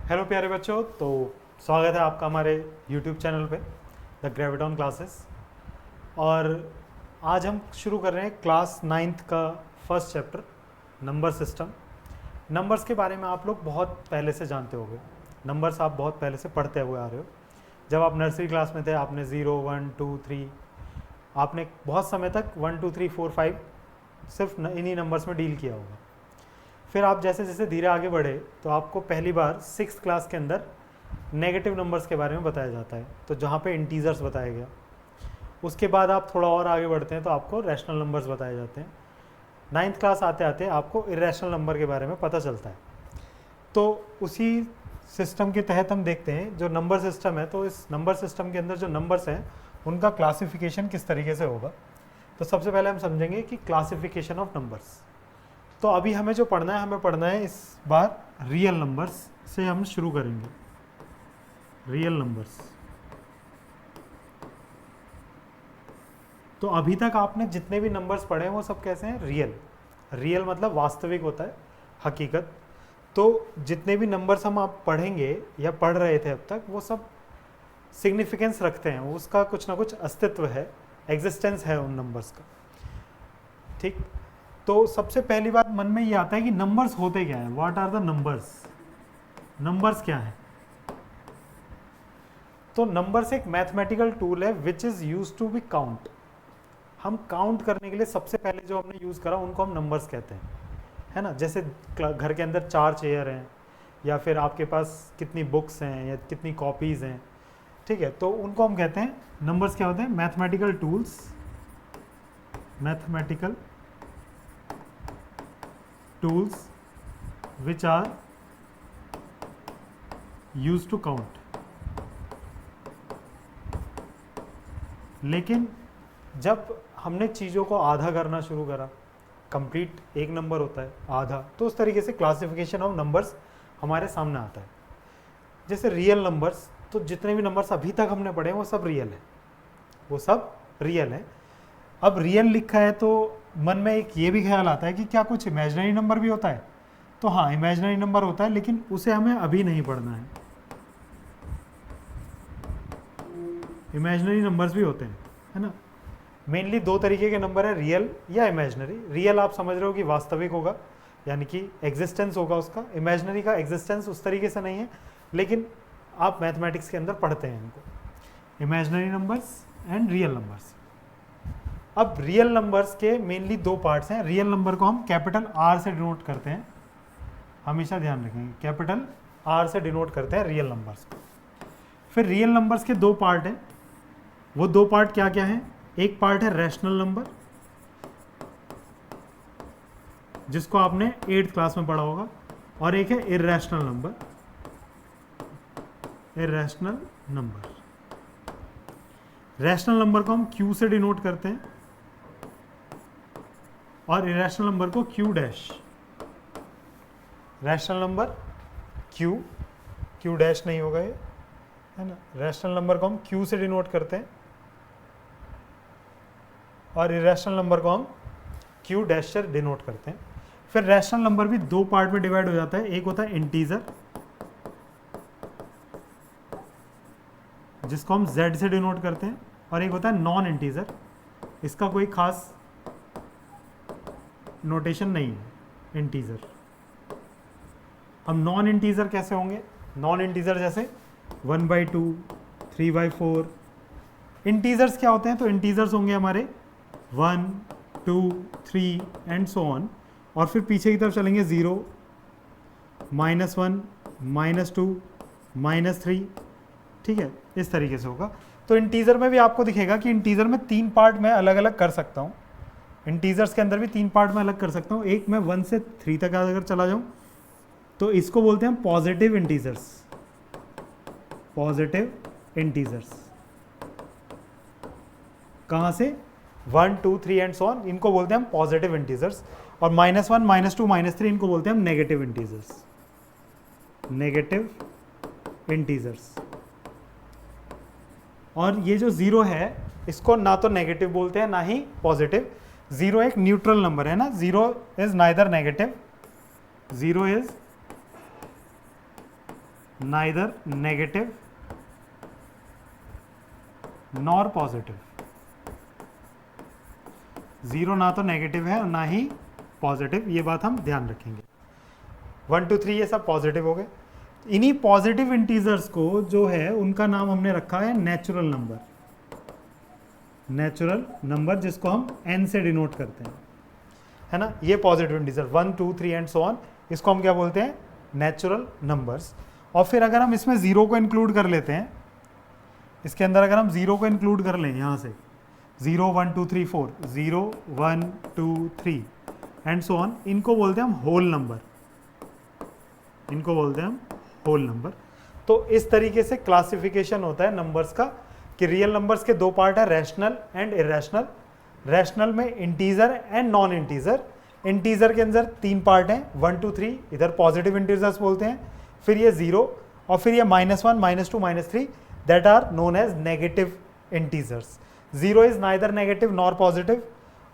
Hello प्यारे बच्चों, तो स्वागत है आपका हमारे यूट्यूब चैनल पे द ग्रेविटॉन क्लासेस। और आज हम शुरू कर रहे हैं क्लास 9th का first chapter number system. Numbers के बारे में आप लोग बहुत पहले से जानते होंगे, नंबर्स आप बहुत पहले से पढ़ते हुए आ रहे हो। जब आप नर्सरी क्लास में थे आपने 0, 1, 2, 3, आपने बहुत समय तक 1, 2, 3, 4, 5 सिर्फ इन्हीं नंबर्स में डील किया होगा। फिर आप जैसे जैसे धीरे आगे बढ़े तो आपको पहली बार 6th क्लास के अंदर नेगेटिव नंबर्स के बारे में बताया जाता है, तो जहाँ पे इंटीजर्स बताया गया। उसके बाद आप थोड़ा और आगे बढ़ते हैं तो आपको रैशनल नंबर्स बताए जाते हैं। 9th क्लास आते आते आपको इरेशनल नंबर के बारे में पता चलता है। तो उसी सिस्टम के तहत हम देखते हैं जो नंबर सिस्टम है, तो इस नंबर सिस्टम के अंदर जो नंबर्स हैं उनका क्लासिफिकेशन किस तरीके से होगा। तो सबसे पहले हम समझेंगे कि क्लासिफिकेशन ऑफ नंबर्स। तो अभी हमें जो पढ़ना है, हमें पढ़ना है इस बार रियल नंबर्स से हम शुरू करेंगे। Real numbers. तो अभी तक आपने जितने भी नंबर्स पढ़े हैं वो सब कैसे हैं? रियल। रियल मतलब वास्तविक होता है, हकीकत। तो जितने भी नंबर्स हम आप पढ़ेंगे या पढ़ रहे थे अब तक, वो सब सिग्निफिकेंस रखते हैं, उसका कुछ ना कुछ अस्तित्व है, एग्जिस्टेंस है उन नंबर्स का। ठीक। तो सबसे पहली बात मन में ये आता है कि नंबर्स होते क्या है। What are the numbers? Numbers क्या है? तो नंबर्स एक मैथमेटिकल टूल है which is use to be count. हम काउंट करने के लिए सबसे पहले जो हमने यूज करा उनको हम नंबर्स कहते हैं, है ना। जैसे घर के अंदर 4 चेयर हैं, या फिर आपके पास कितनी बुक्स हैं या कितनी कॉपीज हैं, ठीक है, तो उनको हम कहते हैं नंबर्स। क्या होते हैं? Mathematical tools. Mathematical tools which are used to count। लेकिन जब हमने चीज़ों को आधा करना शुरू करा, कंप्लीट एक नंबर होता है आधा, तो उस तरीके से क्लासिफिकेशन ऑफ नंबर्स हमारे सामने आता है। जैसे रियल नंबर्स, तो जितने भी नंबर्स अभी तक हमने पढ़े हैं वो सब रियल है, वो सब रियल है। अब रियल लिखा है तो मन में एक ये भी ख्याल आता है कि क्या कुछ इमेजिनरी नंबर भी होता है? तो हाँ, इमेजिनरी नंबर होता है, लेकिन उसे हमें अभी नहीं पढ़ना है। इमेजिनरी नंबर्स भी होते हैं, है ना। मेनली 2 तरीके के नंबर है, रियल या इमेजिनरी। रियल आप समझ रहे हो कि वास्तविक होगा, यानी कि एग्जिस्टेंस होगा उसका। इमेजिनरी का एग्जिस्टेंस उस तरीके से नहीं है, लेकिन आप मैथमेटिक्स के अंदर पढ़ते हैं इनको। Imaginary numbers and real numbers. अब रियल नंबर्स के मेनली 2 पार्ट्स हैं। रियल नंबर को हम कैपिटल आर से डिनोट करते हैं, हमेशा ध्यान रखेंगे, कैपिटल आर से डिनोट करते हैं रियल नंबर्स को। फिर रियल नंबर्स के 2 पार्ट हैं। वो 2 पार्ट क्या क्या हैं? एक पार्ट है रैशनल नंबर, जिसको आपने 8th क्लास में पढ़ा होगा, और एक है irrational number. Irrational number. Rational number को हम क्यू से डिनोट करते हैं और इरेशनल नंबर को Q dash. Rational number Q, Q dash नहीं होगा ये, है ना। रैशनल नंबर को हम क्यू से डिनोट करते हैं और इरेशनल नंबर को हम क्यू डैश से डिनोट करते हैं। फिर रैशनल नंबर भी 2 पार्ट में डिवाइड हो जाता है। एक होता है इंटीजर, जिसको हम z से डिनोट करते हैं, और एक होता है नॉन इंटीजर। इसका कोई खास नोटेशन नहीं है, इंटीजर। अब नॉन इंटीजर कैसे होंगे? नॉन इंटीजर जैसे 1/2, 3/4। इंटीजर्स क्या होते हैं? तो इंटीजर्स होंगे हमारे 1, 2, 3 एंड सो ऑन। और फिर पीछे की तरफ चलेंगे 0, -1, -2, -3, ठीक है, इस तरीके से होगा। तो इंटीजर में भी आपको दिखेगा कि इंटीजर में 3 पार्ट मैं अलग अलग कर सकता हूँ। इंटीजर्स के अंदर भी 3 पार्ट में अलग कर सकता हूँ। एक मैं 1 से 3 तक अगर चला जाऊँ तो इसको बोलते हैं पॉजिटिव इंटीजर्स। पॉजिटिव इंटीजर्स कहाँ से? 1, 2, 3 एंड सो ऑन, इनको बोलते हैं हम पॉजिटिव इंटीजर्स। और -1, -2, -3 इनको बोलते हैं हम नेगेटिव इंटीजर्स। Negative integers. और ये जो 0 है, इसको ना तो नेगेटिव बोलते हैं ना ही पॉजिटिव। 0 एक न्यूट्रल नंबर है ना। 0 is neither negative, 0 is neither negative nor positive. Zero ना तो नेगेटिव है और ना ही पॉजिटिव, ये बात हम ध्यान रखेंगे। 1 2 3 ये सब पॉजिटिव हो गए। इन्हीं पॉजिटिव इंटीजर्स को जो है उनका नाम हमने रखा है नेचुरल नंबर। नेचुरल नंबर जिसको हम n से डिनोट करते हैं, है ना। ये positive integer 1 2 3 and so on, इसको हम क्या बोलते हैं, नेचुरल नंबर्स। और फिर अगर हम इसमें जीरो को इंक्लूड कर लेते हैं, इसके अंदर अगर हम जीरो को इंक्लूड कर लें यहाँ से 0 1 2 3 4 0 1 2 3 एंड सो ऑन, इनको बोलते हैं हम होल नंबर। इनको बोलते हैं हम होल नंबर। तो इस तरीके से क्लासिफिकेशन होता है नंबर्स का कि रियल नंबर्स के दो पार्ट है, रैशनल एंड इरेशनल। रैशनल में integer and non integer. Integer के अंदर तीन पार्ट हैं, 1 2 3, इधर पॉजिटिव इंटीजर्स बोलते हैं, फिर ये 0 और फिर ये -1 -2 -3, that are known as negative integers. 0 is neither negative nor positive.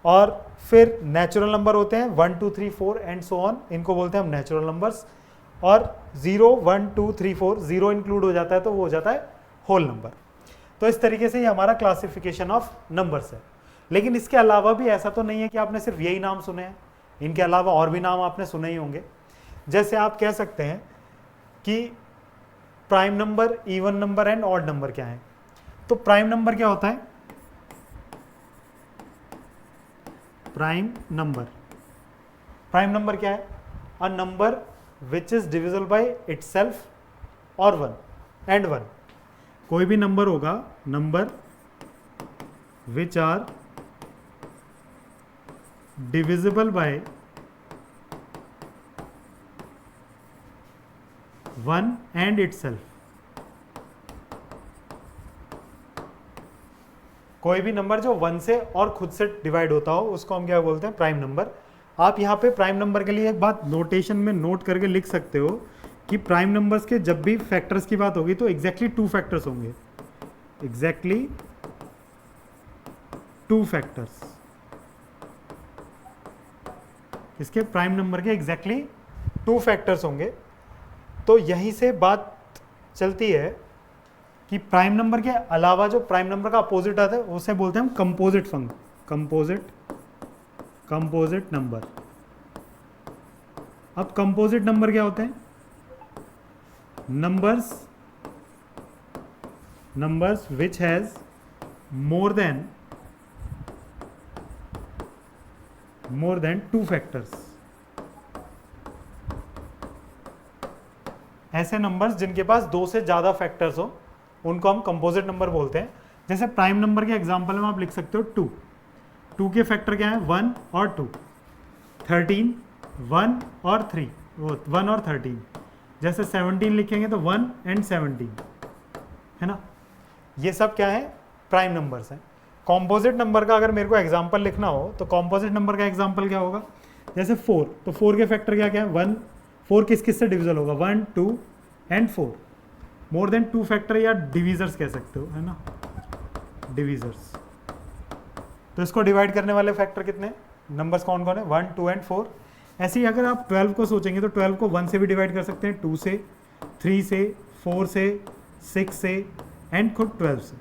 और फिर नेचुरल नंबर होते हैं 1 2 3 4 एंड सो ऑन, इनको बोलते हैं हम नेचुरल नंबर्स। और 0 1 2 3 4 0 इंक्लूड हो जाता है तो वो हो जाता है होल नंबर। तो इस तरीके से ये हमारा क्लासिफिकेशन ऑफ नंबर्स है। लेकिन इसके अलावा भी ऐसा तो नहीं है कि आपने सिर्फ यही नाम सुने हैं, इनके अलावा और भी नाम आपने सुने ही होंगे। जैसे आप कह सकते हैं कि prime number, even number and odd number क्या है। तो प्राइम नंबर क्या होता है, प्राइम नंबर क्या है, a number which is divisible by itself और 1 एंड 1। कोई भी नंबर होगा, number which are divisible by 1 and itself. कोई भी नंबर जो 1 से और खुद से डिवाइड होता हो उसको हम क्या बोलते हैं, प्राइम नंबर। आप यहाँ पे प्राइम नंबर के लिए एक बात नोटेशन में नोट करके लिख सकते हो कि प्राइम नंबर्स के जब भी फैक्टर्स की बात होगी तो एग्जैक्टली 2 फैक्टर्स होंगे। एग्जैक्टली 2 फैक्टर्स, इसके प्राइम नंबर के एग्जैक्टली 2 फैक्टर्स होंगे। तो यहीं से बात चलती है कि प्राइम नंबर के अलावा जो प्राइम नंबर का अपोजिट आता है उसे बोलते हैं हम कंपोजिट कंपोजिट नंबर। अब कंपोजिट नंबर क्या होते हैं, numbers which has more than 2 factors. ऐसे नंबर्स जिनके पास 2 से ज्यादा फैक्टर्स हो उनको हम कंपोजिट नंबर बोलते हैं। जैसे प्राइम नंबर के एग्जांपल में आप लिख सकते हो 2 के फैक्टर क्या है, 1 और 2। 13 1 और 3, 1 और 13। जैसे 17 लिखेंगे तो 1 एंड 17, है ना। ये सब क्या है, प्राइम नंबर्स हैं। कॉम्पोजिट नंबर का अगर मेरे को एग्जांपल लिखना हो तो कॉम्पोजिट नंबर का एग्जांपल क्या होगा, जैसे 4, तो 4 के फैक्टर क्या क्या है, 1। 4 किस से डिविजल होगा, 1 2 एंड 4। मोर देन 2 फैक्टर या डिविजर्स कह सकते हो, है ना, डिविजर्स। तो इसको डिवाइड करने वाले फैक्टर कितने, नंबर्स कौन कौन है, 1 2 एंड 4। ऐसे ही अगर आप 12 को सोचेंगे तो 12 को 1 से भी डिवाइड कर सकते हैं, 2 से, 3 से, 4 से, 6 से एंड खुद 12 से।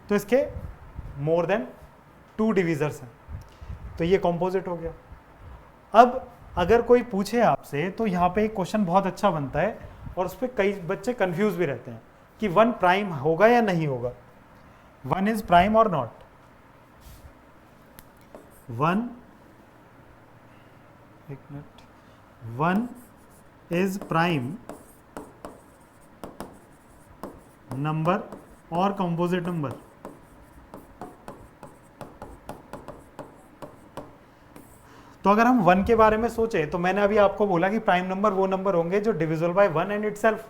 तो इसके मोर देन 2 डिविजर्स हैं, तो ये कॉम्पोजिट हो गया। अब अगर कोई पूछे आपसे तो यहाँ पे एक क्वेश्चन बहुत अच्छा बनता है और उस पर कई बच्चे कंफ्यूज भी रहते हैं कि 1 प्राइम होगा या नहीं होगा, 1 इज प्राइम और नॉट। 1 इज प्राइम नंबर और कंपोजिट नंबर। तो अगर हम 1 के बारे में सोचें तो मैंने अभी आपको बोला कि प्राइम नंबर वो नंबर होंगे जो डिविजिबल बाय 1 एंड इटसेल्फ।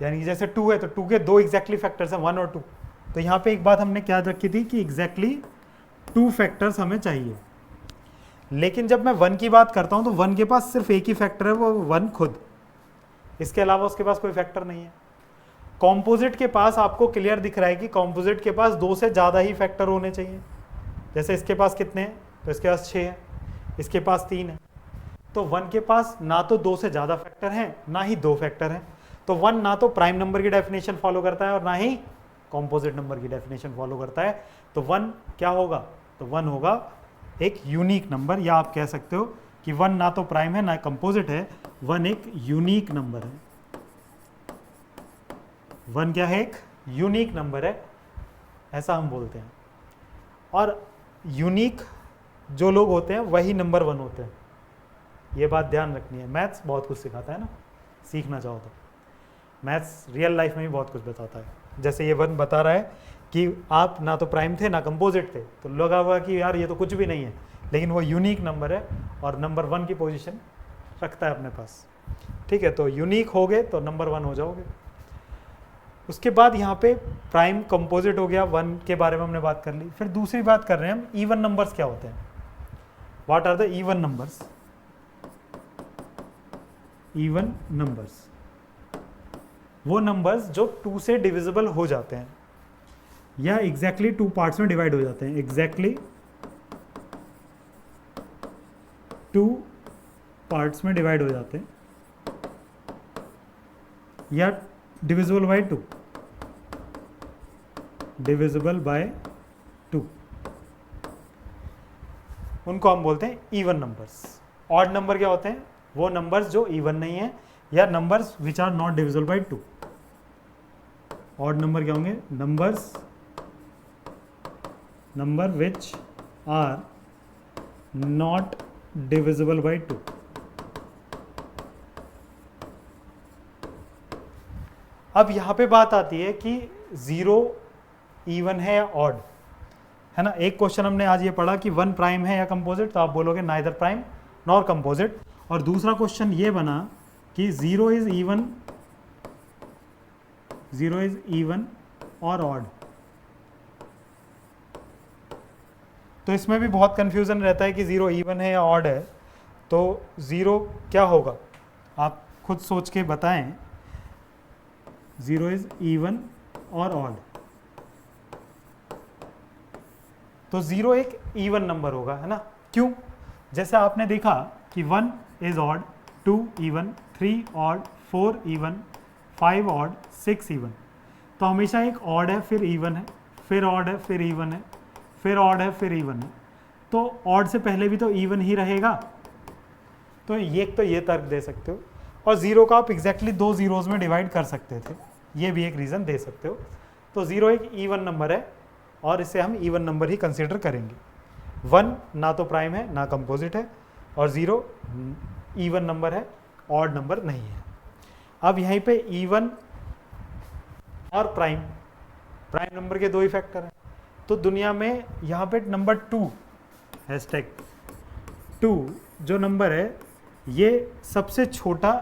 यानी कि जैसे 2 है तो 2 के 2 एग्जैक्टली फैक्टर्स हैं, 1 और 2। तो यहाँ पे एक बात हमने क्या रखी थी कि एग्जैक्टली 2 फैक्टर्स हमें चाहिए। लेकिन जब मैं 1 की बात करता हूँ तो 1 के पास सिर्फ एक ही फैक्टर है, वो 1 खुद, इसके अलावा उसके पास कोई फैक्टर नहीं है। कॉम्पोजिट के पास आपको क्लियर दिख रहा है कि कॉम्पोजिट के पास 2 से ज़्यादा ही फैक्टर होने चाहिए। जैसे इसके पास कितने हैं, तो इसके पास 6 है, इसके पास 3 है। तो 1 के पास ना तो 2 से ज़्यादा फैक्टर हैं ना ही 2 फैक्टर हैं। तो 1 ना तो प्राइम नंबर की डेफिनेशन फॉलो करता है और ना ही कॉम्पोजिट नंबर की डेफिनेशन फॉलो करता है। तो 1 क्या होगा? तो 1 होगा एक यूनिक नंबर, या आप कह सकते हो कि 1 ना तो प्राइम है ना कंपोजिट है, 1 एक यूनिक नंबर है। 1 क्या है? एक यूनिक नंबर है, ऐसा हम बोलते हैं। और यूनिक जो लोग होते हैं वही नंबर 1 होते हैं, ये बात ध्यान रखनी है। मैथ्स बहुत कुछ सिखाता है ना, सीखना चाहो तो मैथ्स रियल लाइफ में भी बहुत कुछ बताता है। जैसे ये 1 बता रहा है कि आप ना तो प्राइम थे ना कंपोजिट थे, तो लगा हुआ कि यार ये तो कुछ भी नहीं है, लेकिन वो यूनिक नंबर है और नंबर 1 की पोजीशन रखता है अपने पास। ठीक है, तो यूनिक हो गए तो नंबर 1 हो जाओगे। उसके बाद यहाँ पे प्राइम कंपोजिट हो गया, 1 के बारे में हमने बात कर ली। फिर दूसरी बात कर रहे हैं हम, इवन नंबर्स क्या होते हैं? What are the even numbers? Even numbers वो नंबर्स जो 2 से डिविजिबल हो जाते हैं या एग्जैक्टली 2 पार्ट्स में डिवाइड हो जाते हैं। एग्जैक्टली 2 पार्ट्स में डिवाइड हो जाते हैं या डिविजिबल बाय 2, डिविजिबल बाय 2, उनको हम बोलते हैं इवन नंबर्स। ऑड नंबर क्या होते हैं? वो नंबर्स जो इवन नहीं है या numbers which are not divisible by 2। Odd number क्या होंगे? Number which are not divisible by 2। अब यहां पे बात आती है कि 0 इवन है या ऑड, है ना। एक क्वेश्चन हमने आज ये पढ़ा कि 1 प्राइम है या कंपोजिट, तो आप बोलोगे नाइदर प्राइम नॉर कंपोजिट। और दूसरा क्वेश्चन ये बना कि 0 इज इवन और ऑड। तो इसमें भी बहुत कंफ्यूजन रहता है कि 0 इवन है या ऑड है, तो 0 क्या होगा? आप खुद सोच के बताएं। 0 इज इवन और ऑड, तो 0 एक इवन नंबर होगा, है ना। क्यों? जैसे आपने देखा कि 1 is odd, 2 even, 3 odd, 4 even, 5 odd, 6 even. तो हमेशा एक ऑड है फिर इवन है, फिर ऑड है फिर इवन है, फिर ऑड है फिर इवन है। तो ऑड से पहले भी तो इवन ही रहेगा। तो ये तर्क दे सकते हो। और 0 का आप एग्जैक्टली 2 जीरोज में डिवाइड कर सकते थे, ये भी एक रीज़न दे सकते हो। तो 0 एक इवन नंबर है और इसे हम इवन नंबर ही कंसीडर करेंगे। 1 ना तो प्राइम है ना कंपोजिट है और 0 इवन नंबर है, ऑड नंबर नहीं है। अब यहीं पे इवन और प्राइम नंबर के 2 ही फैक्टर हैं। तो दुनिया में यहाँ पे नंबर 2 #2 जो नंबर है ये सबसे छोटा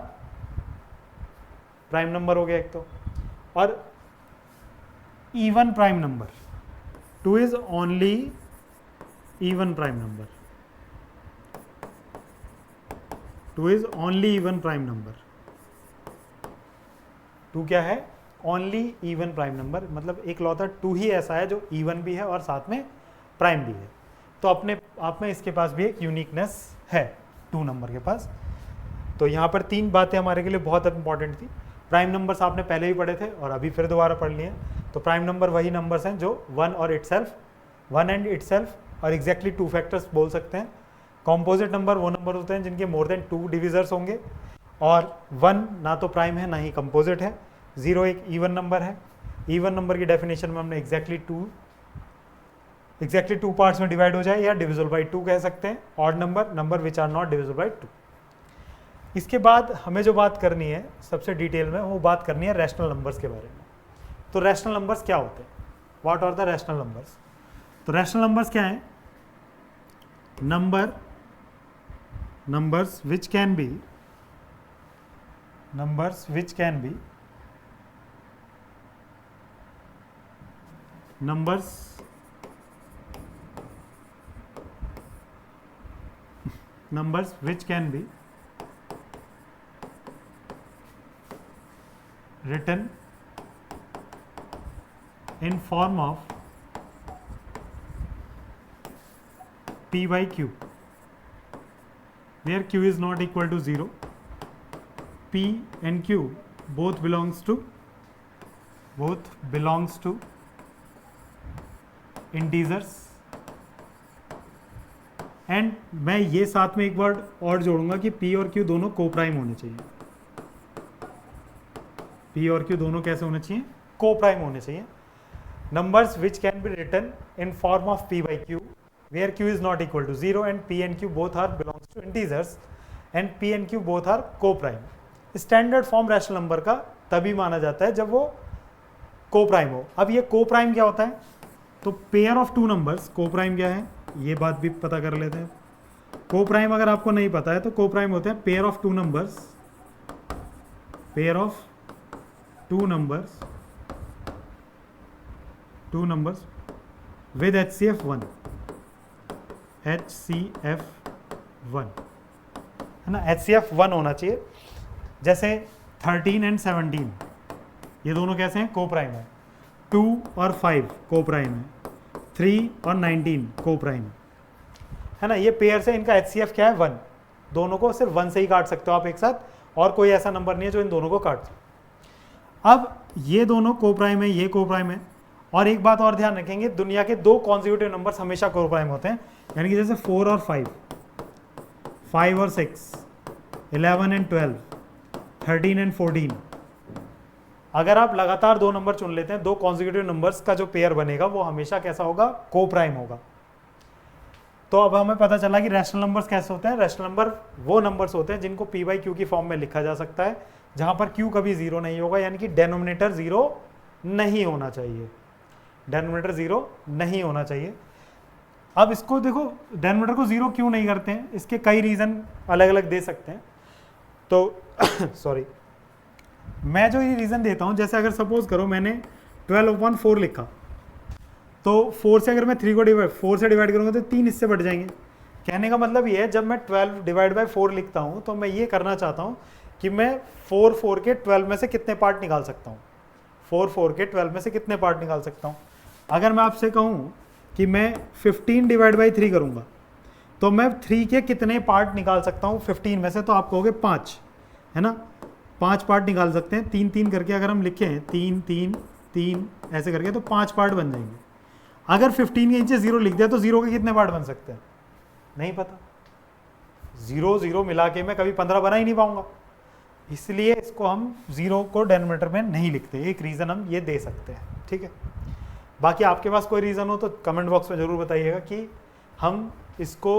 प्राइम नंबर हो गया एक तो। और even prime number 2 is only even prime number, 2 is only even prime number. 2 क्या है? ओनली इवन प्राइम नंबर, मतलब एक लौता 2 ही ऐसा है जो इवन भी है और साथ में प्राइम भी है। तो अपने आप में इसके पास भी एक यूनिकनेस है 2 नंबर के पास। तो यहाँ पर 3 बातें हमारे के लिए बहुत इंपॉर्टेंट थी। प्राइम नंबर्स आपने पहले भी पढ़े थे और अभी फिर दोबारा पढ़ लिए। तो प्राइम नंबर वही नंबर्स हैं जो 1 और इटसेल्फ, 1 एंड इटसेल्फ और एग्जैक्टली 2 फैक्टर्स बोल सकते हैं। कॉम्पोजिट नंबर वो नंबर होते हैं जिनके मोर देन 2 डिविजर्स होंगे। और 1 ना तो प्राइम है ना ही कंपोजिट है। 0 एक इवन नंबर है। इवन नंबर की डेफिनेशन में हमने एग्जैक्टली 2 पार्ट्स में डिवाइड हो जाए या डिविजिबल बाई 2 कह सकते हैं। Odd number which are not divisible by 2। इसके बाद हमें जो बात करनी है सबसे डिटेल में, वो बात करनी है रैशनल नंबर्स के बारे में। तो रैशनल नंबर्स क्या होते हैं? What are the rational numbers? तो रैशनल नंबर्स क्या हैं? numbers which can be numbers which can be written in form of p by q, where q is not equal to 0. p and q both belongs to integers, and मैं ये साथ में एक word और जोड़ूंगा कि P और Q दोनों कोप्राइम होने चाहिए। P और Q दोनों कैसे होने चाहिए? कोप्राइम होने चाहिए। Numbers which can be written in form of P by Q where Q is not equal to 0 and P and Q both are belongs to integers and P and Q both are coprime. Standard form rational number का तभी माना जाता है जब वो coprime हो। अब ये कोप्राइम क्या होता है? तो pair of two numbers, coprime क्या है ये बात भी पता कर लेते हैं। कोप्राइम अगर आपको नहीं पता है तो कोप्राइम होते हैं pair of two numbers with HCF 1 है ना। HCF 1 होना चाहिए। जैसे 13 एंड 17 ये दोनों कैसे हैं? कोप्राइम है। 2 और 5 कोप्राइम है। 3 और 19 कोप्राइम है ना। ये पेयर से इनका HCF क्या है? 1। दोनों को सिर्फ 1 से ही काट सकते हो आप एक साथ, और कोई ऐसा नंबर नहीं है जो इन दोनों को काट सकते। अब ये दोनों कोप्राइम है, ये कोप्राइम है। और एक बात और ध्यान रखेंगे, दुनिया के 2 कॉन्जिक्यूटिव नंबर्स हमेशा कोप्राइम होते हैं, यानी कि जैसे 4 और 5, 5 और 6, 11 एंड 12, 13 एंड 14। अगर आप लगातार 2 नंबर चुन लेते हैं, 2 कॉन्जिक्यूटिव नंबर्स का जो पेयर बनेगा वो हमेशा कैसा होगा? कोप्राइम होगा। तो अब हमें पता चला कि रैशनल नंबर्स कैसे होते हैं। रैशनल नंबर वो नंबर्स होते हैं जिनको P by Q की फॉर्म में लिखा जा सकता है, जहां पर Q कभी 0 नहीं होगा, यानी कि डेनोमिनेटर 0 नहीं होना चाहिए। डेनोमिनेटर 0 नहीं होना चाहिए। अब इसको देखो, डेनोमिनेटर को 0 क्यों नहीं करते हैं? इसके कई रीज़न अलग अलग दे सकते हैं। तो सॉरी, मैं जो ये रीज़न देता हूँ, जैसे अगर सपोज करो मैंने 12/4 लिखा, तो 4 से अगर मैं 3 को 4 से डिवाइड करूँगा तो 3 इससे बढ़ जाएंगे। कहने का मतलब ये है, जब मैं 12 डिवाइड बाई 4 लिखता हूँ तो मैं ये करना चाहता हूँ कि मैं 4 के 12 में से कितने पार्ट निकाल सकता हूँ। 4 के 12 में से कितने पार्ट निकाल सकता हूँ। अगर मैं आपसे कहूँ कि मैं 15 डिवाइड बाई 3 करूँगा तो मैं 3 के कितने पार्ट निकाल सकता हूँ 15 में से? तो आप कहोगे 5, है ना। 5 पार्ट निकाल सकते हैं। 3-3 करके अगर हम लिखें 3-3-3 ऐसे करके तो 5 पार्ट बन जाएंगे। अगर 15 के नीचे 0 लिख दिया तो 0 के कितने पार्ट बन सकते हैं? नहीं पता। 0 मिला के मैं कभी 15 बना ही नहीं पाऊंगा। इसलिए इसको हम 0 को डेनोमिनेटर में नहीं लिखते। एक रीज़न हम ये दे सकते हैं, ठीक है। बाकी आपके पास कोई रीज़न हो तो कमेंट बॉक्स में ज़रूर बताइएगा कि हम इसको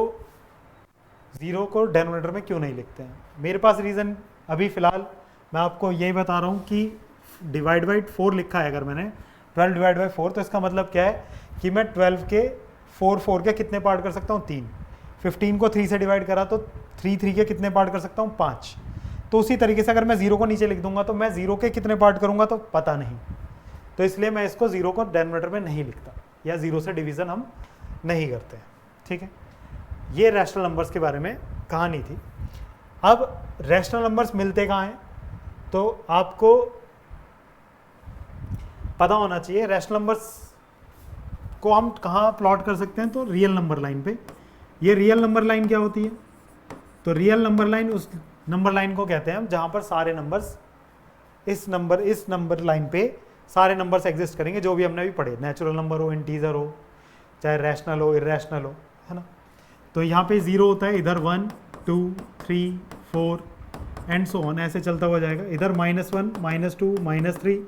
0 को डेनोमिनेटर में क्यों नहीं लिखते हैं। मेरे पास रीज़न अभी फ़िलहाल मैं आपको यही बता रहा हूँ कि डिवाइड बाई 4 लिखा है। अगर मैंने 12 डिवाइड बाई 4, तो इसका मतलब क्या है कि मैं 12 के 4 के कितने पार्ट कर सकता हूँ? 3। 15 को 3 से डिवाइड करा तो 3 के कितने पार्ट कर सकता हूँ? 5। तो उसी तरीके से अगर मैं 0 को नीचे लिख दूंगा तो मैं 0 के कितने पार्ट करूंगा तो पता नहीं। तो इसलिए मैं इसको 0 को डेनोमिनेटर में नहीं लिखता, या 0 से डिवीज़न हम नहीं करते, ठीक है। ये रैशनल नंबर्स के बारे में कहानी थी। अब रैशनल नंबर्स मिलते कहाँ हैं? तो आपको पता होना चाहिए रैशनल नंबर्स को हम कहाँ प्लॉट कर सकते हैं। तो रियल नंबर लाइन पे। ये रियल नंबर लाइन क्या होती है? तो रियल नंबर लाइन उस नंबर लाइन को कहते हैं हम जहाँ पर सारे नंबर्स इस नंबर लाइन पे सारे नंबर्स एग्जिस्ट करेंगे, जो भी हमने अभी पढ़े, नेचुरल नंबर हो, इंटीजर हो, चाहे रैशनल हो, इरेशनल हो, है ना। तो यहाँ पे 0 होता है, इधर 1 2 3 4 एंड सो ऑन ऐसे चलता हुआ जाएगा। इधर -1 -2 -3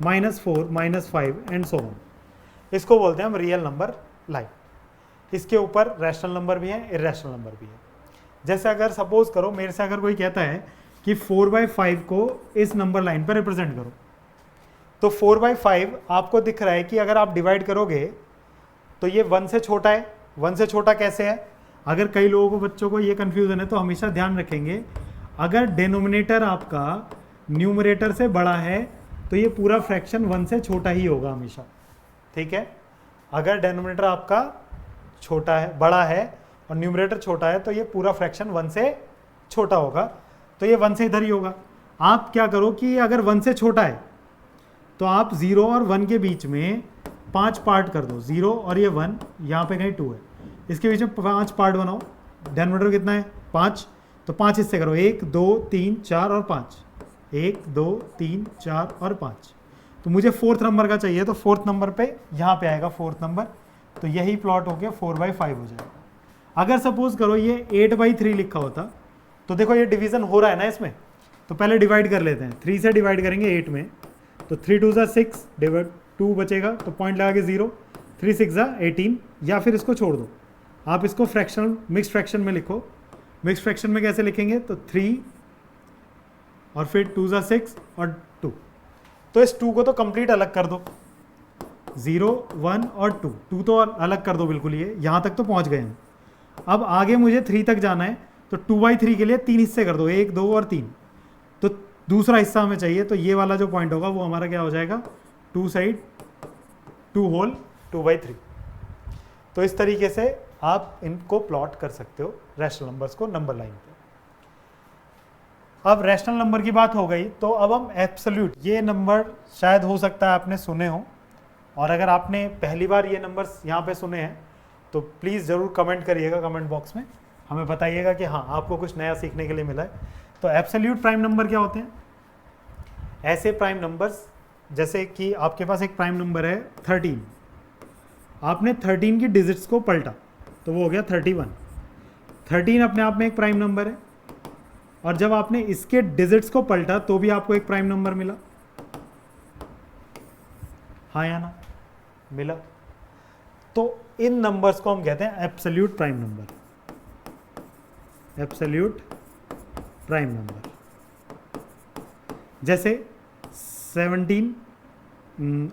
-4 -5 एंड सो ऑन। इसको बोलते हैं हम रियल नंबर लाइन। इसके ऊपर रैशनल नंबर भी है, इरेशनल नंबर भी है। जैसे अगर सपोज करो मेरे से अगर कोई कहता है कि 4/5 को इस नंबर लाइन पर रिप्रेजेंट करो, तो 4/5 आपको दिख रहा है कि अगर आप डिवाइड करोगे तो ये 1 से छोटा है। 1 से छोटा कैसे है? अगर कई लोगों को, बच्चों को ये कन्फ्यूजन है, तो हमेशा ध्यान रखेंगे, अगर डिनोमिनेटर आपका न्यूमरेटर से बड़ा है तो ये पूरा फ्रैक्शन 1 से छोटा ही होगा हमेशा, ठीक है। अगर डिनोमिनेटर आपका छोटा है, बड़ा है, और न्यूमरेटर छोटा है, तो ये पूरा फ्रैक्शन 1 से छोटा होगा। तो ये 1 से इधर ही होगा। आप क्या करो कि अगर 1 से छोटा है तो आप 0 और 1 के बीच में 5 पार्ट कर दो। 0 और ये 1, यहाँ पे कहीं 2 है, इसके बीच में 5 पार्ट बनाओ। डिनोमिनेटर कितना है? 5। तो 5 हिस्से करो, 1 2 3 4 और 5, 1 2 3 4 और 5। तो मुझे फोर्थ नंबर का चाहिए, तो फोर्थ नंबर पे यहाँ पे आएगा फोर्थ नंबर, तो यही प्लॉट होके 4/5 हो जाएगा। अगर सपोज करो ये 8/3 लिखा होता, तो देखो ये डिवीजन हो रहा है ना इसमें, तो पहले डिवाइड कर लेते हैं। 3 से डिवाइड करेंगे 8 में, तो 3 2 6 डिवाइड 2 बचेगा, तो पॉइंट लगा के 0, 3 6 18, या फिर इसको छोड़ दो, आप इसको फ्रैक्शन मिक्स फ्रैक्शन में लिखो। मिक्स फ्रैक्शन में कैसे लिखेंगे, तो 3 और फिर 2 6 और 2, तो इस 2 को तो कंप्लीट अलग कर दो, 0 1 और 2 तो अलग कर दो बिल्कुल, ये यहाँ तक तो पहुँच गए हम। अब आगे मुझे 3 तक जाना है, तो 2/3 के लिए 3 हिस्से कर दो, 1 2 और 3, तो दूसरा हिस्सा हमें चाहिए, तो ये वाला जो पॉइंट होगा वो हमारा क्या हो जाएगा, 2 साइड 2 होल 2/3। तो इस तरीके से आप इनको प्लॉट कर सकते हो रैशनल नंबर्स को नंबर लाइन पे। अब रैशनल नंबर की बात हो गई, तो अब हम एब्सोल्यूट, ये नंबर शायद हो सकता है आपने सुने हो, और अगर आपने पहली बार ये नंबर्स यहाँ पे सुने हैं तो प्लीज़ ज़रूर कमेंट करिएगा, कमेंट बॉक्स में हमें बताइएगा कि हाँ आपको कुछ नया सीखने के लिए मिला है। तो एब्सोल्यूट प्राइम नंबर क्या होते हैं, ऐसे प्राइम नंबर्स जैसे कि आपके पास एक प्राइम नंबर है 13, आपने 13 की डिजिट्स को पलटा तो वो हो गया 31। 13 अपने आप में एक प्राइम नंबर है, और जब आपने इसके डिजिट्स को पलटा तो भी आपको एक प्राइम नंबर मिला, हाँ या ना, मिला। तो इन नंबर्स को हम कहते हैं absolute prime number, absolute prime number. जैसे 17,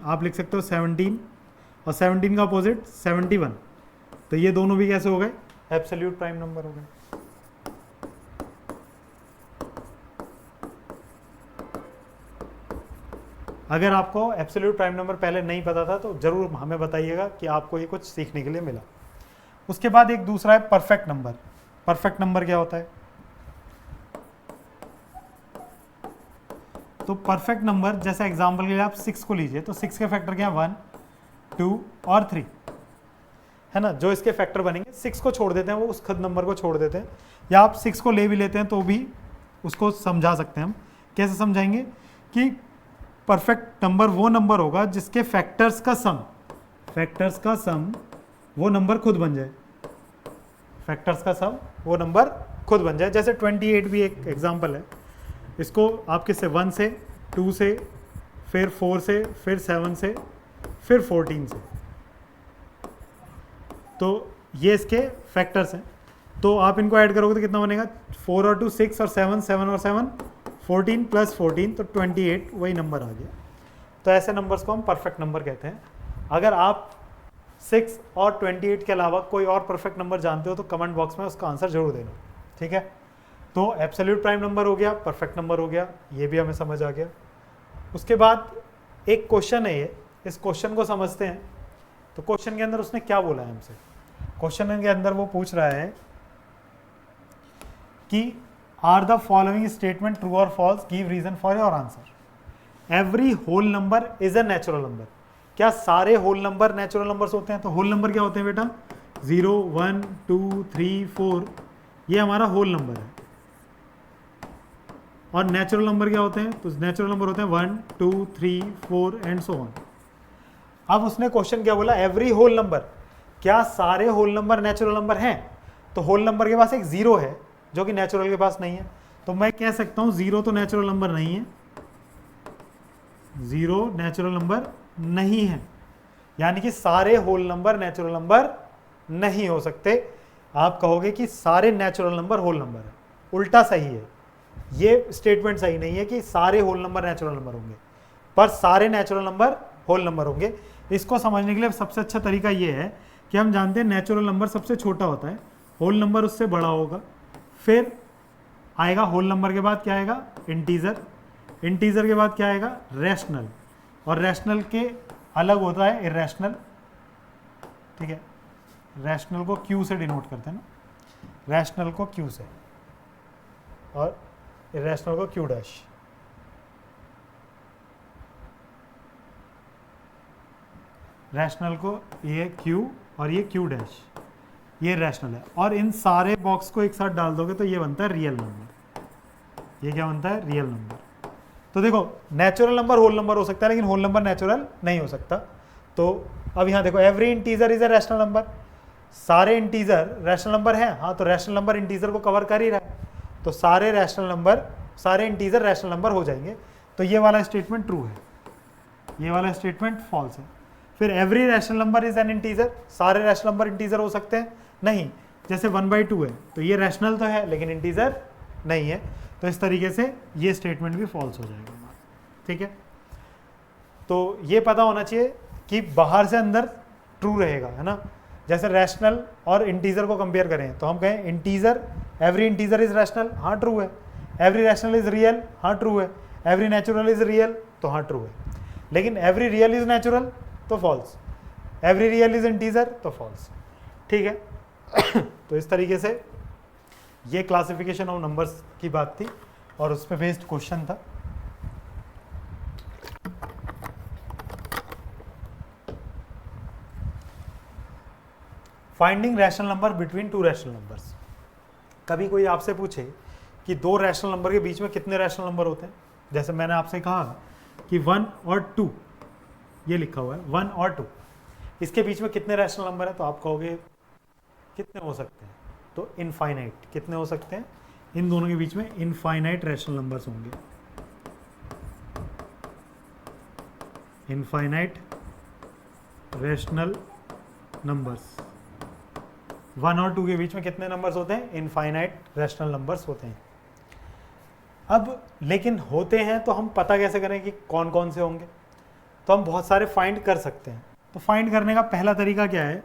आप लिख सकते हो 17, और 17 का अपोजिट 71, तो ये दोनों भी कैसे हो गए, एब्सोल्यूट प्राइम नंबर हो गए। अगर आपको एब्सोल्यूट प्राइम नंबर पहले नहीं पता था तो जरूर हमें बताइएगा कि आपको ये कुछ सीखने के लिए मिला। उसके बाद एक दूसरा है परफेक्ट नंबर। परफेक्ट नंबर क्या होता है, तो परफेक्ट नंबर जैसे एग्जांपल के लिए आप 6 को लीजिए, तो 6 के फैक्टर क्या है, 1 2 और 3 है ना, जो इसके फैक्टर बनेंगे। 6 को छोड़ देते हैं, वो उस खुद नंबर को छोड़ देते हैं, या आप 6 को ले भी लेते हैं तो भी उसको समझा सकते हैं हम। कैसे समझाएंगे कि परफेक्ट नंबर वो नंबर होगा जिसके फैक्टर्स का सम वो नंबर खुद बन जाए, फैक्टर्स का सम वो नंबर खुद बन जाए। जैसे 28 भी एक एग्जांपल है, इसको आप किससे, 1 से, 2 से, फिर 4 से, फिर 7 से, फिर 14 से, तो ये इसके फैक्टर्स हैं। तो आप इनको ऐड करोगे तो कितना बनेगा, 4 और 2 6 और 7 7 और 7 14 प्लस 14, तो 28 वही नंबर आ गया। तो ऐसे नंबर्स को हम परफेक्ट नंबर कहते हैं। अगर आप 6 और 28 के अलावा कोई और परफेक्ट नंबर जानते हो तो कमेंट बॉक्स में उसका आंसर जरूर देना, ठीक है। तो एब्सोल्यूट प्राइम नंबर हो गया, परफेक्ट नंबर हो गया, ये भी हमें समझ आ गया। उसके बाद एक क्वेश्चन है ये, इस क्वेश्चन को समझते हैं। तो क्वेश्चन के अंदर उसने क्या बोला है हमसे, क्वेश्चन के अंदर वो पूछ रहा है कि are the following statement true और false, give reason for your answer. Every whole number is a natural number. क्या सारे होल नंबर नेचुरल नंबर्स होते हैं? तो होल नंबर क्या होते हैं बेटा, 0 1 2 3 4, ये हमारा होल नंबर है। और नेचुरल नंबर क्या होते हैं? तो नेचुरल नंबर होते हैं 1 2 3 4 एंड सो ऑन। अब उसने क्वेश्चन क्या बोला, एवरी होल नंबर, क्या सारे होल नंबर नेचुरल नंबर हैं? तो होल नंबर के पास एक 0 है जो कि नेचुरल के पास नहीं है, तो मैं कह सकता हूं 0 तो नेचुरल नंबर नहीं है, 0 नेचुरल नंबर नहीं है, यानी कि सारे होल नंबर नेचुरल नंबर नहीं हो सकते। आप कहोगे कि सारे नेचुरल नंबर होल नंबर है, उल्टा सही है। ये स्टेटमेंट सही नहीं है कि सारे होल नंबर नेचुरल नंबर होंगे, पर सारे नेचुरल नंबर होल नंबर होंगे। इसको समझने के लिए सबसे अच्छा तरीका ये है कि हम जानते हैं नेचुरल नंबर सबसे छोटा होता है, होल नंबर उससे बड़ा होगा, फिर आएगा होल नंबर के बाद क्या आएगा, इंटीजर, इंटीजर के बाद क्या आएगा, रैशनल, और रैशनल के अलग होता है इरेशनल, ठीक है। रैशनल को क्यू से डिनोट करते हैं ना, रैशनल को क्यू से और इरेशनल को क्यू डैश। रैशनल को ये क्यू और ये क्यू डैश, ये रैशनल है। और इन सारे बॉक्स को एक साथ डाल दोगे तो ये बनता है रियल नंबर। ये क्या बनता है, रियल नंबर। तो देखो नेचुरल नंबर होल नंबर हो सकता है, लेकिन होल नंबर नेचुरल नहीं हो सकता। तो अब यहाँ देखो every integer is a rational number, सारे इंटीजर रैशनल नंबर है। हाँ, तो रैशनल नंबर इंटीजर को कवर कर ही रहा है, तो सारे रैशनल नंबर, सारे इंटीजर रैशनल नंबर हो जाएंगे। तो ये वाला स्टेटमेंट ट्रू है, ये वाला स्टेटमेंट फॉल्स है। फिर every rational number is an integer, सारे रैशनल नंबर इंटीजर हो सकते हैं? नहीं। जैसे 1/2 है, तो ये रैशनल तो है लेकिन इंटीजर नहीं है, तो इस तरीके से ये स्टेटमेंट भी फॉल्स हो जाएगा। ठीक है, तो ये पता होना चाहिए कि बाहर से अंदर ट्रू रहेगा, है ना। जैसे रैशनल और इंटीजर को कंपेयर करें तो हम कहें integer, every integer is rational, हाँ ट्रू है। एवरी रैशनल इज रियल, हाँ ट्रू है। एवरी नेचुरल इज रियल, तो हाँ ट्रू है। लेकिन एवरी रियल इज नेचुरल तो false, every real is integer तो फॉल्स। ठीक है तो इस तरीके से ये क्लासिफिकेशन ऑफ नंबर्स की बात थी और उस पर बेस्ड क्वेश्चन था। Finding rational number between two rational numbers. कभी कोई आपसे पूछे कि दो रैशनल नंबर के बीच में कितने रैशनल नंबर होते हैं, जैसे मैंने आपसे कहा कि 1 और 2, ये लिखा हुआ है 1 और 2, इसके बीच में कितने रैशनल नंबर है, तो आप कहोगे कितने हो सकते हैं, तो इनफाइनाइट। कितने हो सकते हैं? इन दोनों के बीच में इनफाइनाइट रैशनल नंबर्स होंगे। इनफाइनाइट रैशनल नंबर्स, 1 और 2 के बीच में कितने नंबर्स होते हैं? इनफाइनाइट रैशनल नंबर्स होते हैं। अब लेकिन होते हैं तो हम पता कैसे करें कि कौन कौन से होंगे? तो हम बहुत सारे फाइंड कर सकते हैं। तो फाइंड करने का पहला तरीका क्या है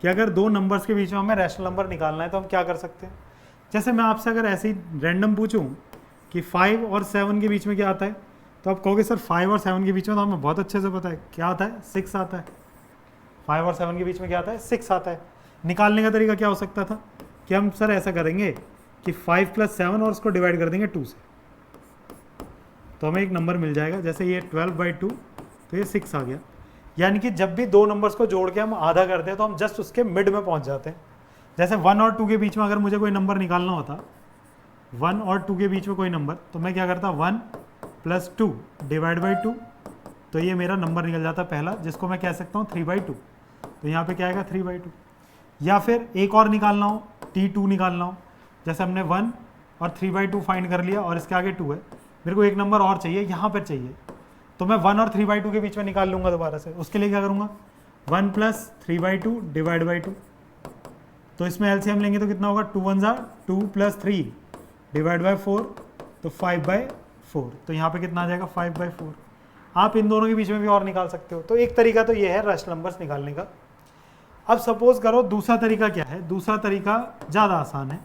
कि अगर दो नंबर्स के बीच में हमें रैशनल नंबर निकालना है तो हम क्या कर सकते हैं? जैसे मैं आपसे अगर ऐसे ही रैंडम पूछूं कि 5 और 7 के बीच में क्या आता है, तो आप कहोगे सर 5 और 7 के बीच में तो हमें बहुत अच्छे से पता है क्या आता है, 6 आता है। 5 और 7 के बीच में क्या आता है? 6 आता है। निकालने का तरीका क्या हो सकता था कि हम सर ऐसा करेंगे कि 5 + 7 और उसको डिवाइड कर देंगे 2 से, तो हमें एक नंबर मिल जाएगा। जैसे ये 12/2, तो ये 6 आ गया। यानी कि जब भी दो नंबर्स को जोड़ के हम आधा करते हैं तो हम जस्ट उसके मिड में पहुंच जाते हैं। जैसे 1 और 2 के बीच में अगर मुझे कोई नंबर निकालना होता, 1 और 2 के बीच में कोई नंबर, तो मैं क्या करता, 1 + 2 / 2, तो ये मेरा नंबर निकल जाता पहला, जिसको मैं कह सकता हूँ 3/2। तो यहाँ पे क्या आएगा 3/2। या फिर एक और निकालना हो, T2 निकालना हो, जैसे हमने 1 और 3/2 फाइंड कर लिया और इसके आगे 2 है, मेरे को एक नंबर और चाहिए, यहाँ पर चाहिए, तो मैं 1 और 3/2 के बीच में निकाल लूँगा दोबारा से। उसके लिए क्या करूँगा, 1 + 3/2 / 2, तो इसमें एलसीएम लेंगे तो कितना होगा, 2 × 1 = 2 + 3 / 4, तो 5/4। तो यहाँ पे कितना आ जाएगा, 5/4। आप इन दोनों के बीच में भी और निकाल सकते हो। तो एक तरीका तो ये है रैशनल नंबर्स निकालने का। अब सपोज करो दूसरा तरीका क्या है, दूसरा तरीका ज़्यादा आसान है।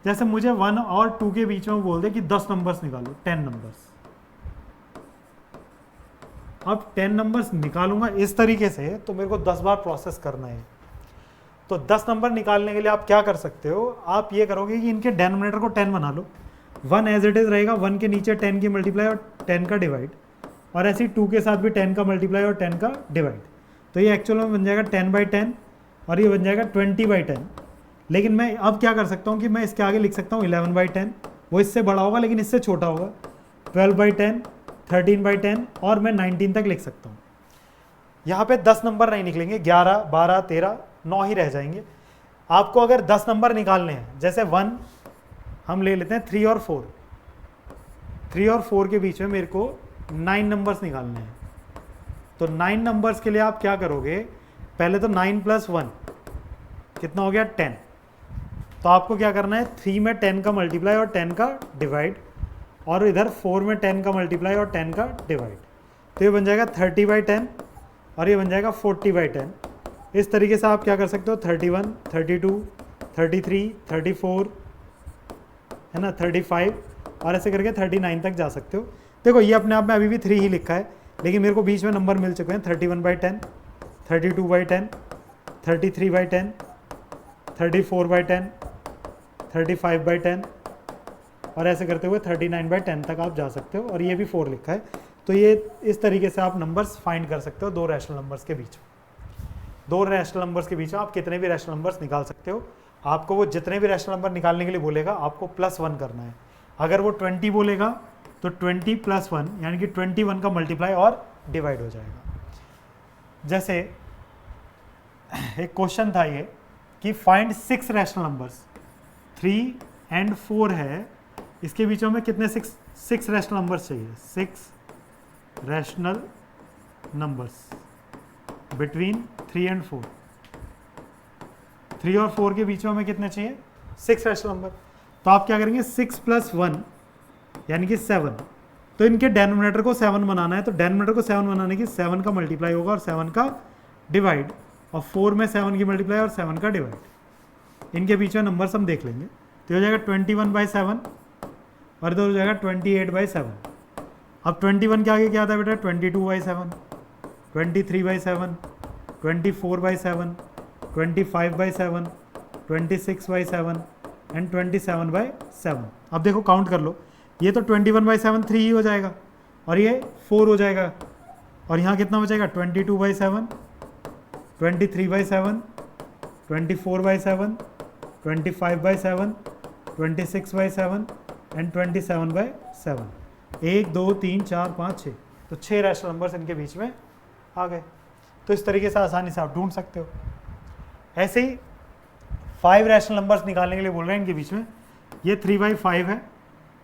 जैसे मुझे 1 और 2 के बीच में बोल दे कि 10 नंबर्स निकालो, 10 नंबर्स। अब 10 नंबर्स निकालूंगा इस तरीके से, तो मेरे को 10 बार प्रोसेस करना है। तो 10 नंबर निकालने के लिए आप क्या कर सकते हो, आप ये करोगे कि इनके डेनोमिनेटर को 10 बना लो, 1 एज इट इज़ रहेगा, 1 के नीचे 10 की मल्टीप्लाई और 10 का डिवाइड, और ऐसे ही 2 के साथ भी 10 का मल्टीप्लाई और 10 का डिवाइड। तो ये एक्चुअल में बन जाएगा 10/10 और ये बन जाएगा 20/10। लेकिन मैं अब क्या कर सकता हूँ कि मैं इसके आगे लिख सकता हूँ 11/10, वो इससे बड़ा होगा लेकिन इससे छोटा होगा, 12/10, 13/10 और मैं 19 तक लिख सकता हूँ। यहाँ पे 10 नंबर नहीं निकलेंगे, 11, 12, 13, 9 ही रह जाएंगे। आपको अगर 10 नंबर निकालने हैं, जैसे 1 हम ले लेते हैं, 3 और 4, 3 और 4 के बीच में मेरे को 9 नंबर्स निकालने हैं। तो 9 नंबर्स के लिए आप क्या करोगे, पहले तो 9 + 1 कितना हो गया, 10। तो आपको क्या करना है, 3 में 10 का मल्टीप्लाई और 10 का डिवाइड, और इधर 4 में 10 का मल्टीप्लाई और 10 का डिवाइड, तो ये बन जाएगा 30/10 और ये बन जाएगा 40/10। इस तरीके से आप क्या कर सकते हो, 31, 32, 33, 34, है ना, 35, और ऐसे करके 39 तक जा सकते हो। देखो ये अपने आप में अभी भी 3 ही लिखा है, लेकिन मेरे को बीच में नंबर मिल चुके हैं, 31/10, 32/10, 33/10, 34/10, 35/10, और ऐसे करते हुए 39/10 तक आप जा सकते हो, और ये भी 4 लिखा है। तो ये इस तरीके से आप नंबर्स फाइंड कर सकते हो दो रैशनल नंबर्स के बीच में। दो रैशनल नंबर्स के बीच में आप कितने भी रैशनल नंबर्स निकाल सकते हो। आपको वो जितने भी रैशनल नंबर निकालने के लिए बोलेगा आपको +1 करना है। अगर वो 20 बोलेगा तो 20 + 1 यानी कि 21 का मल्टीप्लाई और डिवाइड हो जाएगा। जैसे एक क्वेश्चन था ये कि फाइंड 6 रैशनल नंबर्स, 3 और 4 है, इसके बीच में कितने 6 रैशनल नंबर्स चाहिए, 6 रैशनल नंबर्स बिटवीन 3 और 4। 3 और 4 के बीच में हमें कितने चाहिए, 6 रैशनल नंबर। तो आप क्या करेंगे, 6 + 1 यानी कि 7, तो इनके डेनोमिनेटर को 7 बनाना है, तो डेनोमिनेटर को 7 बनाने की 7 का मल्टीप्लाई होगा और 7 का डिवाइड, और 4 में 7 की मल्टीप्लाई और 7 का डिवाइड। इनके बीच में नंबर्स हम देख लेंगे। तो हो जाएगा 21/7 और इधर हो जाएगा 28/7। अब 21 के आगे क्या था बेटा, 22/7, 23/7, 24/7, 25/7, 26/7 एंड 27/7। अब देखो काउंट कर लो, ये तो 21/7 3 ही हो जाएगा और ये 4 हो जाएगा, और यहाँ कितना बचेगा, 22/7, 23/7, 24/7, 25/7, 26/7 एंड 27/7। 1 2 3 4 5 6, तो 6 रैशनल नंबर्स इनके बीच में आ गए। तो इस तरीके से आसानी से आप ढूंढ सकते हो। ऐसे ही 5 रैशनल नंबर्स निकालने के लिए बोल रहे हैं इनके बीच में, ये 3/5 है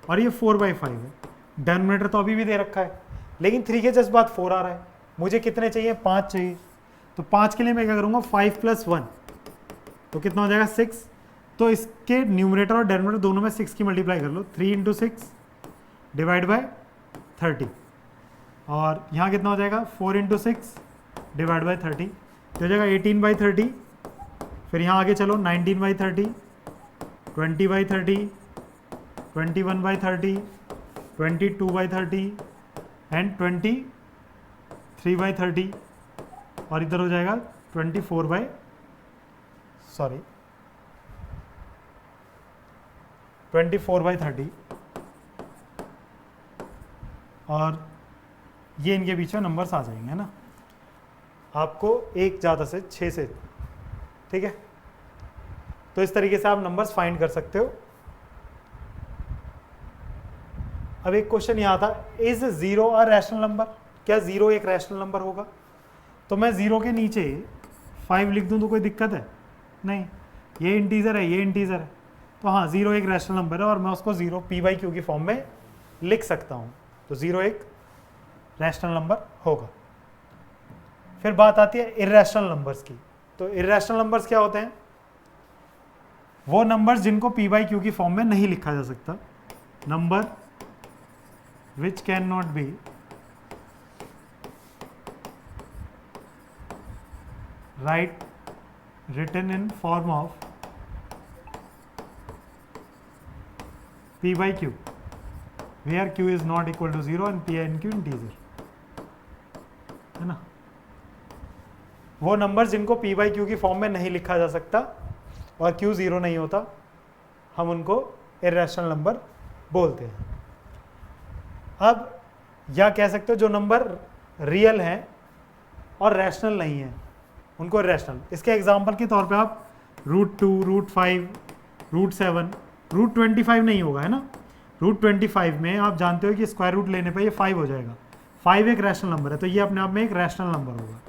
और ये 4/5 है। डेनोमिनेटर तो अभी भी दे रखा है, लेकिन 3 के जस्ट बाद 4 आ रहा है, मुझे कितने चाहिए, 5 चाहिए। तो 5 के लिए मैं क्या करूँगा, 5 + 1, तो कितना हो जाएगा 6। तो इसके न्यूमरेटर और डेनोमिनेटर दोनों में 6 की मल्टीप्लाई कर लो, 3 × 6 डिवाइड बाय 30, और यहाँ कितना हो जाएगा, 4 × 6 डिवाइड बाय 30, तो हो जाएगा 18/30। फिर यहाँ आगे चलो, 19/30, 20/30, 21/30, 22/30 एंड 23/30, और इधर हो जाएगा 24/30, और ये इनके बीच में नंबर्स आ जाएंगे ना, आपको एक ज़्यादा से 6 से, ठीक है। तो इस तरीके से आप नंबर्स फाइंड कर सकते हो। अब एक क्वेश्चन यहाँ था, इज 0 अ रैशनल नंबर, क्या 0 एक रैशनल नंबर होगा। तो मैं 0 के नीचे 5 लिख दूँ तो कोई दिक्कत है नहीं, ये इंटीजर है, ये इंटीजर है, तो हाँ 0 एक रैशनल नंबर है और मैं उसको 0 p/q की फॉर्म में लिख सकता हूँ, तो 0 एक रैशनल नंबर होगा। फिर बात आती है इर्रेशनल नंबर्स की। तो इर्रेशनल नंबर्स क्या होते हैं, वो नंबर्स जिनको p/q की फॉर्म में नहीं लिखा जा सकता, number which can not be written in form of p/q where q is not equal to 0 and p and q integer, है ना। वो नंबर जिनको p/q की फॉर्म में नहीं लिखा जा सकता और q 0 नहीं होता, हम उनको इर्रेशनल नंबर बोलते हैं। अब या कह सकते हो जो नंबर रियल हैं और रैशनल नहीं है उनको इर्रेशनल। इसके एग्जांपल के तौर पे आप √2, √5, √7, √25 नहीं होगा, है ना। √25 में आप जानते हो कि स्क्वायर रूट लेने पे ये 5 हो जाएगा, 5 एक रैशनल नंबर है, तो ये अपने आप में एक रैशनल नंबर होगा।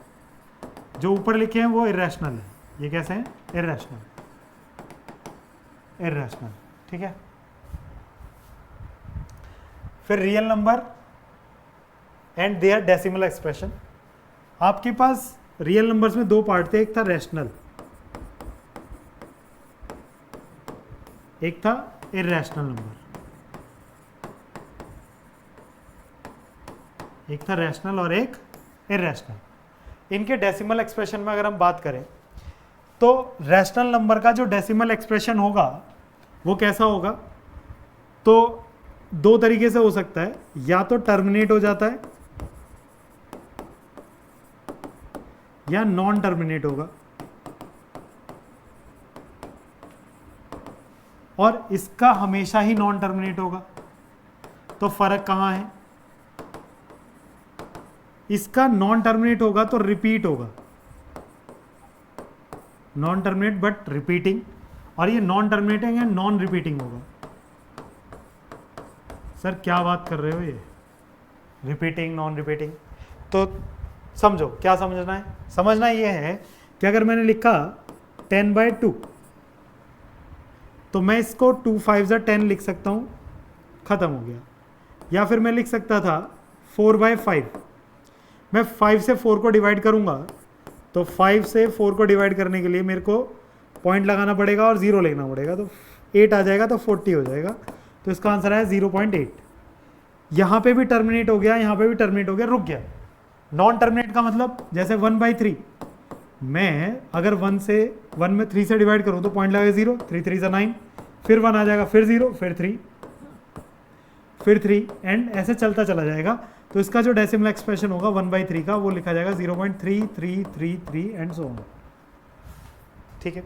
जो ऊपर लिखे हैं वो इर्रेशनल है, ये कैसे हैं, इर्रेशनल, ठीक है। फिर real number and their decimal expression. आपके पास रियल नंबर्स में 2 पार्ट थे, एक था रैशनल, एक था इर्रेशनल नंबर। एक था रैशनल और एक इर्रेशनल। इनके डेसिमल एक्सप्रेशन में अगर हम बात करें तो रैशनल नंबर का जो डेसिमल एक्सप्रेशन होगा वो कैसा होगा, तो 2 तरीके से हो सकता है, या तो टर्मिनेट हो जाता है या नॉन टर्मिनेट होगा। और इसका हमेशा ही नॉन टर्मिनेट होगा। तो फर्क कहां है, इसका नॉन टर्मिनेट होगा तो रिपीट होगा, नॉन टर्मिनेट बट रिपीटिंग, और ये non terminating and non repeating होगा। सर क्या बात कर रहे हो ये, रिपीटिंग नॉन रिपीटिंग। तो समझो क्या समझना है, समझना ये है कि अगर मैंने लिखा 10/2 तो मैं इसको 2 5 जा 10 लिख सकता हूँ, ख़त्म हो गया। या फिर मैं लिख सकता था 4/5, मैं 5 से 4 को डिवाइड करूँगा तो 5 से 4 को डिवाइड करने के लिए मेरे को पॉइंट लगाना पड़ेगा और 0 लेना पड़ेगा, तो 8 आ जाएगा तो 40 हो जाएगा। तो इसका आंसर है 0.8। यहाँ पे भी टर्मिनेट हो गया, यहाँ पे भी टर्मिनेट हो गया, रुक गया। नॉन टर्मिनेट का मतलब जैसे 1/3, मैं अगर 1 में 3 से डिवाइड करूँ तो पॉइंट लगेगा 0, 3 3 9, फिर 1 आ जाएगा, फिर 0, फिर 3, फिर 3 एंड ऐसे चलता चला जाएगा। तो इसका जो डेसिमल एक्सप्रेशन होगा 1/3 का वो लिखा जाएगा 0.3333 एंड सो ऑन। ठीक है,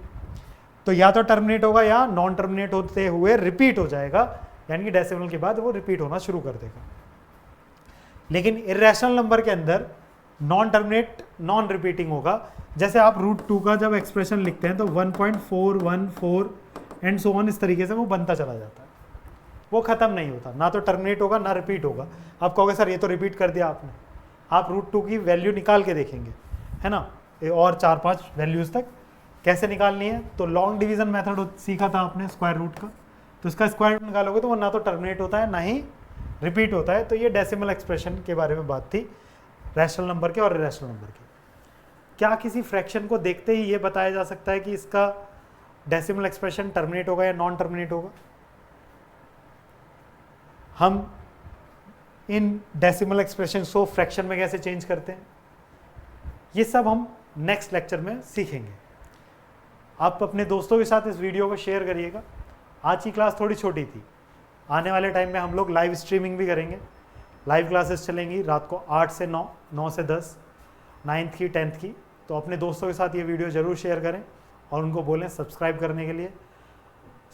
तो या तो टर्मिनेट होगा या नॉन टर्मिनेट होते हुए रिपीट हो जाएगा, यानी कि डेसिमल के बाद वो रिपीट होना शुरू कर देगा। लेकिन इरेशनल नंबर के अंदर नॉन टर्मिनेट नॉन रिपीटिंग होगा। जैसे आप √2 का जब एक्सप्रेशन लिखते हैं तो 1.414 एंड सो ऑन, इस तरीके से वो बनता चला जाता है, वो ख़त्म नहीं होता, ना तो टर्मिनेट होगा ना रिपीट होगा। आप कहोगे सर ये तो रिपीट कर दिया आपने, आप √2 की वैल्यू निकाल के देखेंगे, है ना, और 4-5 वैल्यूज़ तक कैसे निकालनी है। तो लॉन्ग डिवीज़न मेथड सीखा था आपने स्क्वायर रूट का, तो इसका स्क्वायर रूट निकालोगे तो वो ना तो टर्मिनेट होता है ना ही रिपीट होता है। तो ये डेसिमल एक्सप्रेशन के बारे में बात थी, रैशनल नंबर के और इरेशनल नंबर के। क्या किसी फ्रैक्शन को देखते ही ये बताया जा सकता है कि इसका डेसिमल एक्सप्रेशन टर्मिनेट होगा या नॉन टर्मिनेट होगा? हम इन डेसिमल एक्सप्रेशन को फ्रैक्शन में कैसे चेंज करते हैं, ये सब हम नेक्स्ट लेक्चर में सीखेंगे। आप अपने दोस्तों के साथ इस वीडियो को शेयर करिएगा। आज की क्लास थोड़ी छोटी थी, आने वाले टाइम में हम लोग लाइव स्ट्रीमिंग भी करेंगे। लाइव क्लासेस चलेंगी रात को 8 से 9, 9 से 10, 9th की 10th की। तो अपने दोस्तों के साथ ये वीडियो ज़रूर शेयर करें और उनको बोलें सब्सक्राइब करने के लिए।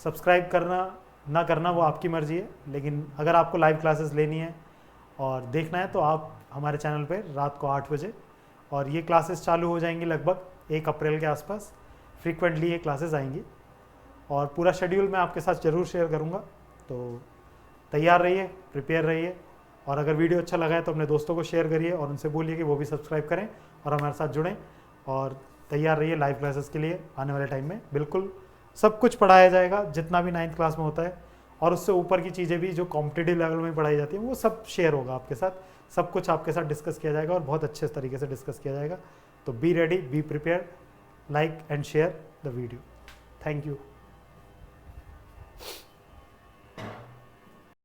सब्सक्राइब करना ना करना वो आपकी मर्ज़ी है, लेकिन अगर आपको लाइव क्लासेस लेनी है और देखना है तो आप हमारे चैनल पे रात को 8 बजे, और ये क्लासेस चालू हो जाएंगी लगभग 1 अप्रैल के आसपास। फ्रीक्वेंटली ये क्लासेस आएंगी और पूरा शेड्यूल मैं आपके साथ ज़रूर शेयर करूँगा। तो तैयार रहिए, प्रिपेयर रहिए, और अगर वीडियो अच्छा लगा है तो अपने दोस्तों को शेयर करिए और उनसे बोलिए कि वो भी सब्सक्राइब करें और हमारे साथ जुड़ें। और तैयार रहिए लाइव क्लासेस के लिए। आने वाले टाइम में बिल्कुल सब कुछ पढ़ाया जाएगा जितना भी 9th क्लास में होता है, और उससे ऊपर की चीज़ें भी जो कॉम्पिटिटिव लेवल में पढ़ाई जाती हैं वो सब शेयर होगा आपके साथ। सब कुछ आपके साथ डिस्कस किया जाएगा और बहुत अच्छे तरीके से डिस्कस किया जाएगा। तो be ready, be prepare, like and share the video. Thank you.